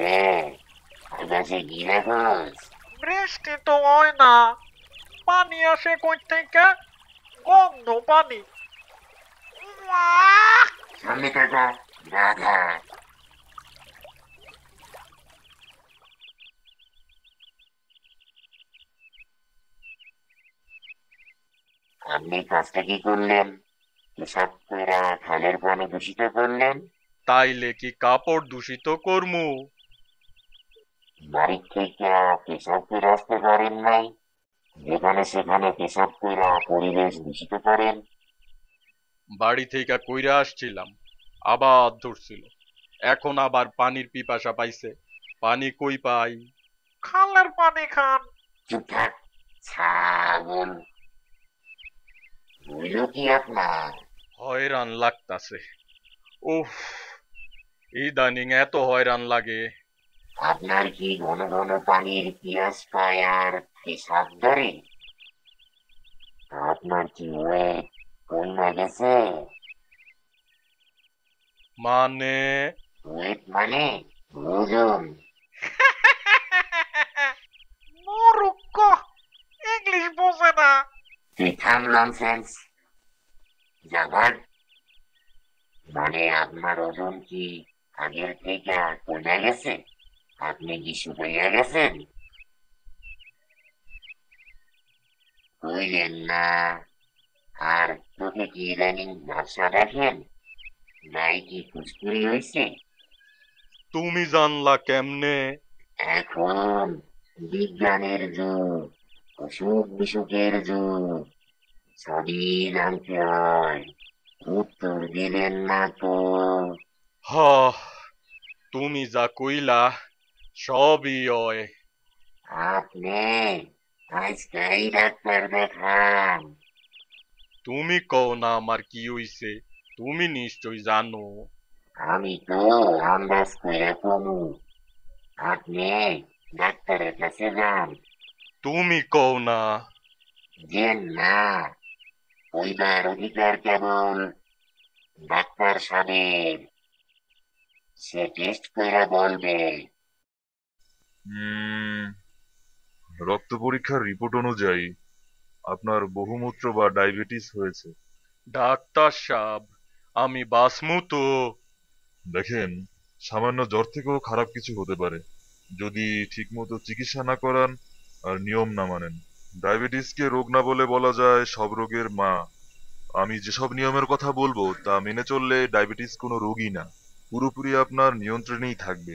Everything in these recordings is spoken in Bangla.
রে আকাশে কি দেখোস? বৃষ্টি তো হয় না, পানি আসে কই থেকে? গন্ধ পানি। উয়াক! সামনে থাকো গাধা। আপনি কাজটা কি করলেন? পেশাব কইরা খালের পানি দূষিত করলেন। তাইলে কি কাপড় দূষিত করমু? বাড়ির থেকে পেশাব করে আসতে পারেন নাই, যেখানে সেখানে পেশাব কইরা পরিবেশ দূষিত করেন। বাড়ি থেকে কইরা আসছিলাম, আবার ধরছিল। এখন আবার পানির পিপাসা পাইছে। পানি কই পাই? খালের পানি খান। চুপ থাক ছাগল। হইল কি আপনার? হয়রান লাগতাছে। উফ, ইদানিং এত হয়রান লাগে। আপনার কি ঘন ঘন পানির পিয়াস পায় আর পেশাব ধরে? আপনার কি ওয়েট কমে গেছে? মানে? ওয়েট মানে ওজন। মূর্খ, ইংলিশ বোঝে না। তুই থাম ননসেন্স জাভার। মানে আপনার ওজন কি আগের থেকে কমে গেছে? আপনি কি শুকিয়ে গেছেন? কইলেন না। আর তোকে কি ইদানিং ব্যবসা দেখেন? নাই কি ফুসকুড়ি হয়েছে? তুমি জানলা কেমনে? এখন বিজ্ঞানের যুগ, অসুখ বিসুখের যুগ, সবই জানতে হয়। উত্তর দিলেন না তো? হ, তুমি যা কইলা সবই হয়। আপনি আজকেই ডাক্তার দেখান। তুমি কও না আমার কি হইছে, তুমি নিশ্চয় জানো। আমি তো আন্দাজ করে কমু। আপনি ডাক্তারের কাছে যান। তুমি কও না। যেন না, ওইবার অধিকার কেবল ডাক্তার সাহেব। সে টেস্ট করে বলবে। রক্ত পরীক্ষার রিপোর্ট অনুযায়ী আপনার বহুমূত্র বা ডায়াবেটিস হয়েছে। ডাক্তার সাহেব, আমি বাসমু তো? দেখেন, সামান্য জ্বর থেকেও খারাপ কিছু হতে পারে যদি ঠিকমতো চিকিৎসা না করান আর নিয়ম না মানেন। ডায়াবেটিসকে রোগ না বলে বলা যায় সব রোগের মা। আমি যেসব নিয়মের কথা বলবো তা মেনে চললে ডায়াবেটিস কোনো রোগই না, পুরোপুরি আপনার নিয়ন্ত্রণেই থাকবে।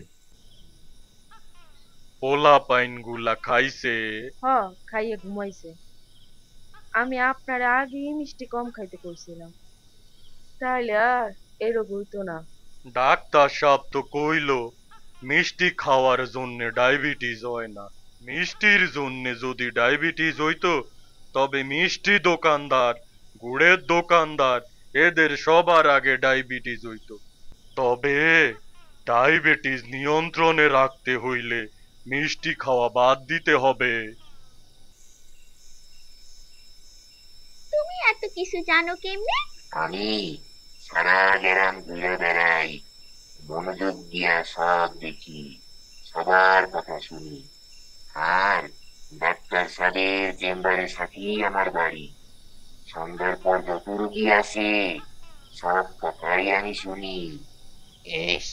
পোলা পাইন গুলা খাইছে? হ, খাইয়ে ঘুমাইছে। আমি আপনার আগেই মিষ্টি কম খাইতে কইছিলাম, তাইলে আর এই রোগ হইতো না। ডাক্তার সাহেব তো কইলো মিষ্টি খাওয়ার জন্য ডায়াবেটিস হয় না। মিষ্টির জন্য যদি ডায়াবেটিস হইতো তবে মিষ্টি দোকানদার, গুড়ের দোকানদার এদের সবার আগে ডায়াবেটিস হইতো। তবে ডায়াবেটিস নিয়ন্ত্রণে রাখতে হইলে মিষ্টি খাওয়া বাদ দিতে হবে। তুমি এত কিছু জানো কেমনে? আমি সারা গ্রাম ঘুরে বেড়াই, মনোযোগ দিয়া সব দেখি, সবার কথা শুনি। আর ডাক্তার সাহেবের চেম্বারের সাথেই আমার বাড়ি। সন্ধ্যার পর যত রুগী আসে সব কথাই আমি শুনি। ইস,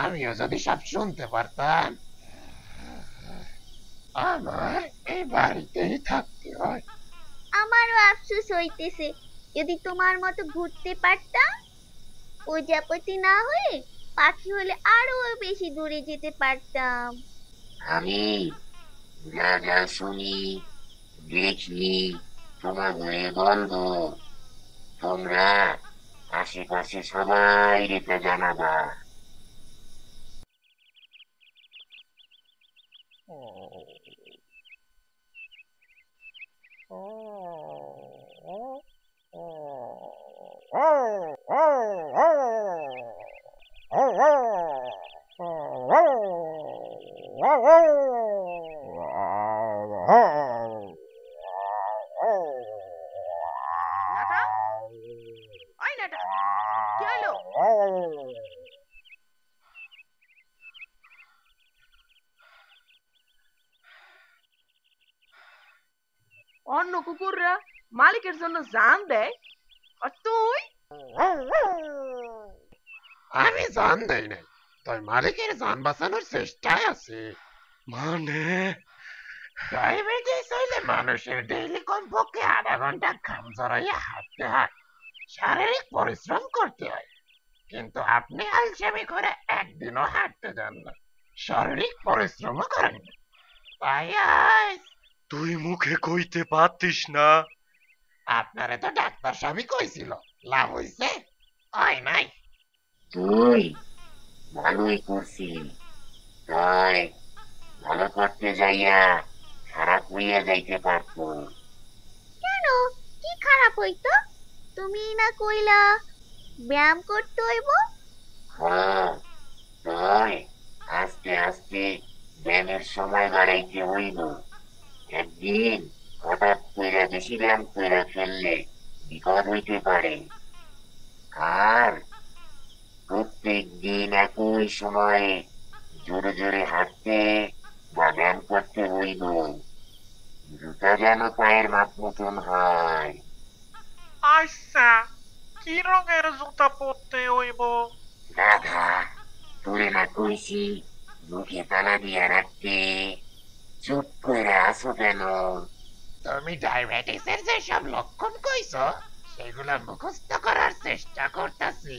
আমিও যদি সব শুনতে পারতাম। আমার এই বাড়িতেই থাকতে হয়। আমারও আফসোস হইতেছে, যদি তোমার মতো ঘুরতে পারতাম। প্রজাপতি না হয়ে পাখি হলে আরো বেশি দূরে যেতে পারতাম। আমি যা যা শুনি দেখি তোমাদের বলবো। তোমরা আশেপাশে সবাই রেখে জানাবা। নাটা, ওই নাটা, কি হলো? অন্য কুকুররা মালিকের জন্য জান দেয়, আর তুই? আমি জান দেই নাই, তাই মালিকের জান বাঁচানোর চেষ্টায় আছি। মানে ডায়াবেটিস হইলে মানুষের ডেইলি কমপক্ষে আধা ঘন্টা ঘাম ঝরাইয়া হাঁটতে হয়, শারীরিক পরিশ্রম করতে হয়। কিন্তু আপনি আলসেমি করে একদিনও হাঁটতে যান না, শারীরিক পরিশ্রমও করেন না। তাই আজ তুই মুখে কইতে পারতিস না? আপনারে তো ডাক্তার সাহেবই কইছিল, লাভ হইছে? হয় নাই। তুই ভালোই করছিস, তাই ভালো করতে যাইয়া খারাপ হইয়া যাইতে পারতো। কেন, কি খারাপ হইতো? তুমি না কইলা ব্যায়াম করতে হইব? হ্যাঁ, তাই আস্তে আস্তে ব্যায়ামের সময় বাড়াইতে হইব। একদিন হঠাৎ করে বেশি ব্যায়াম করে ফেললে বিপদ হইতে পারে। আর প্রত্যেক দিন একই সময়ে জোরে জোরে হাঁটতে বা ব্যায়াম করতে হইব। জুতা যেন পায়ের মাপ মতন হয়। আচ্ছা, কি রঙের জুতা পরতে হইব? গাধা, তোরে না কইছি মুখে তালা দিয়া রাখতে? চুপ করে আসো কেন? তুমি ডায়াবেটিসের যেসব লক্ষণ কইছো সেগুলা মুখস্থ করার চেষ্টা করতেছি।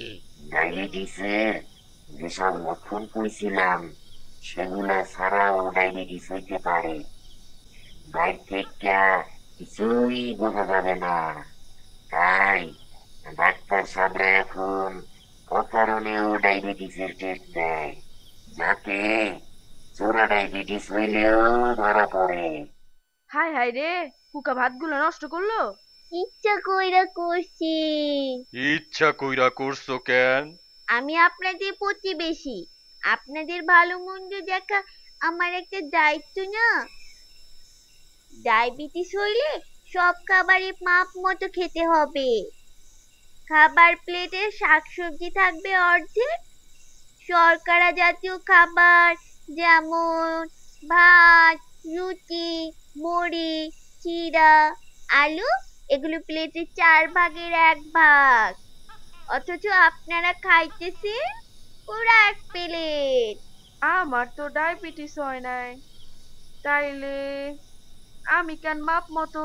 ডায়াবেটিসের যেসব লক্ষণ কইছিলাম সেগুলা ছাড়াও ডায়াবেটিস হইতে পারে। বাইর থেকে কিছুই বোঝা যাবে না। তাই ডাক্তার সাহেবরা এখন অকারণেও ডায়াবেটিসের টেস্ট দেয়, যাতে চোরা ডায়াবেটিস হইলেও ধরা পড়ে। হাই হাই রে, কুকা ভাতগুলো নষ্ট করলো। ইচ্ছা কইরা করছি। ইচ্ছা কইরা করছো কেন? আমি আপনাদের প্রতিবেশী, আপনাদের ভালো মন্দ দেখা আমার একটা দায়িত্ব না? ডায়াবেটিস হইলে সব খাবারই মাপ মতো খেতে হবে। খাবার প্লেটে শাকসবজি থাকবে অর্ধেক, শর্করা জাতীয় খাবার যেমন ভাত, রুটি, মুড়ি, চিড়া, আলু এগুলো প্লেটে 4/1 অথচ আপনারা খাইতেছেন পুরো 1 প্লেট। আমার তো ডায়াবেটিস হয় নাই, তাইলে আমি কেন মাপ মতো?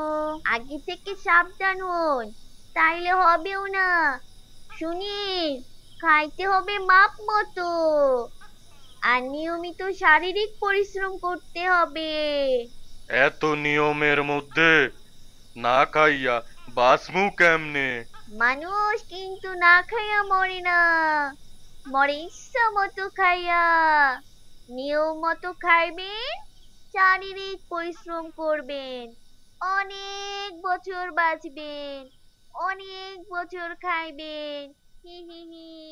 আগে থেকে সাবধান হন, তাইলে হবেও না। শুনিন, খাইতে হবে মাপ মতো, আর নিয়মিত শারীরিক পরিশ্রম করতে হবে। এত নিয়মের মধ্যে না খাইয়া বাঁচমু কেমনে? মানুষ কিন্তু না খাইয়া মরে না, মরে ইচ্ছা মতো খাইয়া। নিয়ম মতো খাইবেন, শারীরিক পরিশ্রম করবেন, অনেক বছর বাঁচবেন, অনেক বছর খাইবেন। হি হি হি।